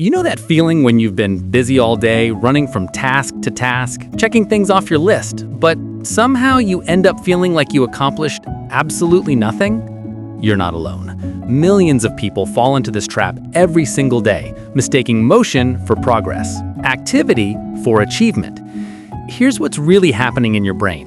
You know that feeling when you've been busy all day, running from task to task, checking things off your list, but somehow you end up feeling like you accomplished absolutely nothing? You're not alone. Millions of people fall into this trap every single day, mistaking motion for progress, activity for achievement. Here's what's really happening in your brain.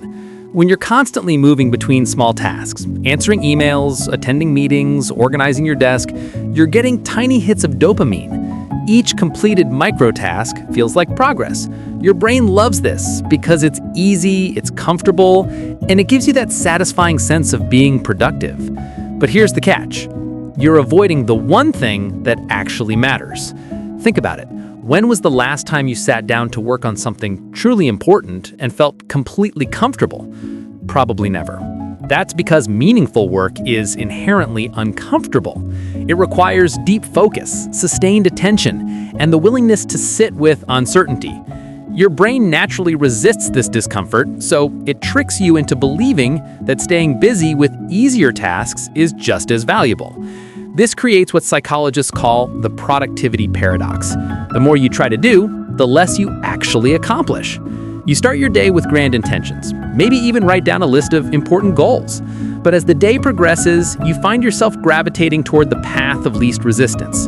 When you're constantly moving between small tasks, answering emails, attending meetings, organizing your desk, you're getting tiny hits of dopamine. Each completed micro-task feels like progress. Your brain loves this because it's easy, it's comfortable, and it gives you that satisfying sense of being productive. But here's the catch. You're avoiding the one thing that actually matters. Think about it. When was the last time you sat down to work on something truly important and felt completely comfortable? Probably never. That's because meaningful work is inherently uncomfortable. It requires deep focus, sustained attention, and the willingness to sit with uncertainty. Your brain naturally resists this discomfort, so it tricks you into believing that staying busy with easier tasks is just as valuable. This creates what psychologists call the productivity paradox. The more you try to do, the less you actually accomplish. You start your day with grand intentions, maybe even write down a list of important goals. But as the day progresses, you find yourself gravitating toward the path of least resistance.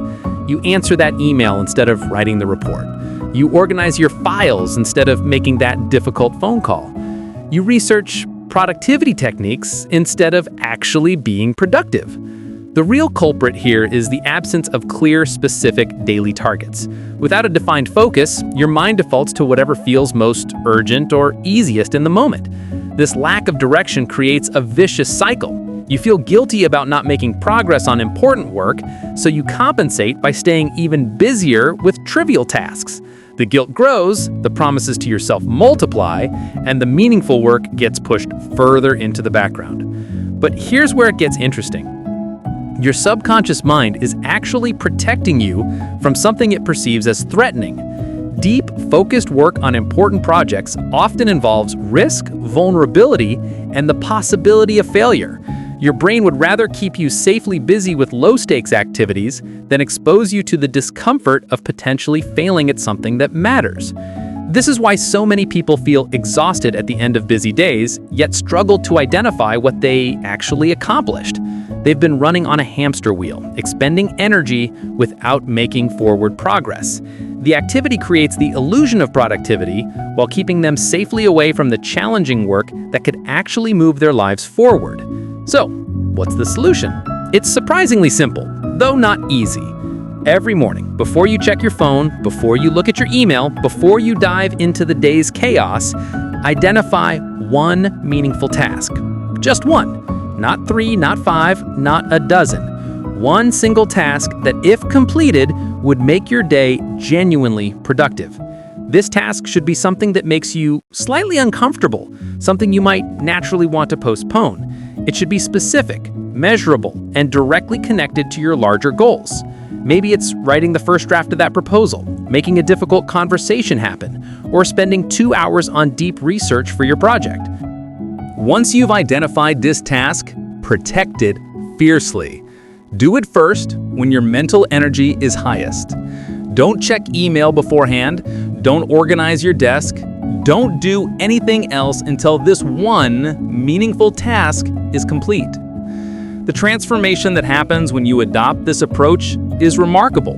You answer that email instead of writing the report. You organize your files instead of making that difficult phone call. You research productivity techniques instead of actually being productive. The real culprit here is the absence of clear, specific daily targets. Without a defined focus, your mind defaults to whatever feels most urgent or easiest in the moment. This lack of direction creates a vicious cycle. You feel guilty about not making progress on important work, so you compensate by staying even busier with trivial tasks. The guilt grows, the promises to yourself multiply, and the meaningful work gets pushed further into the background. But here's where it gets interesting. Your subconscious mind is actually protecting you from something it perceives as threatening. Deep, focused work on important projects often involves risk, vulnerability, and the possibility of failure. Your brain would rather keep you safely busy with low-stakes activities than expose you to the discomfort of potentially failing at something that matters. This is why so many people feel exhausted at the end of busy days, yet struggle to identify what they actually accomplished. They've been running on a hamster wheel, expending energy without making forward progress. The activity creates the illusion of productivity while keeping them safely away from the challenging work that could actually move their lives forward. So, what's the solution? It's surprisingly simple, though not easy. Every morning, before you check your phone, before you look at your email, before you dive into the day's chaos, identify one meaningful task. Just one. Not 3, not 5, not a dozen. One single task that, if completed, would make your day genuinely productive. This task should be something that makes you slightly uncomfortable, something you might naturally want to postpone. It should be specific, measurable, and directly connected to your larger goals. Maybe it's writing the first draft of that proposal, making a difficult conversation happen, or spending 2 hours on deep research for your project. Once you've identified this task, protect it fiercely. Do it first when your mental energy is highest. Don't check email beforehand. Don't organize your desk. Don't do anything else until this one meaningful task is complete. The transformation that happens when you adopt this approach is remarkable.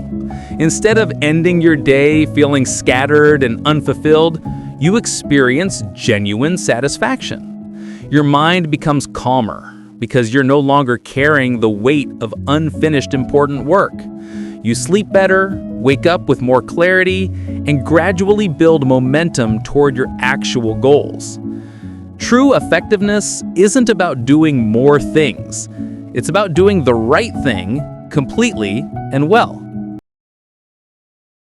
Instead of ending your day feeling scattered and unfulfilled, you experience genuine satisfaction. Your mind becomes calmer because you're no longer carrying the weight of unfinished important work. You sleep better, wake up with more clarity, and gradually build momentum toward your actual goals. True effectiveness isn't about doing more things. It's about doing the right thing completely and well.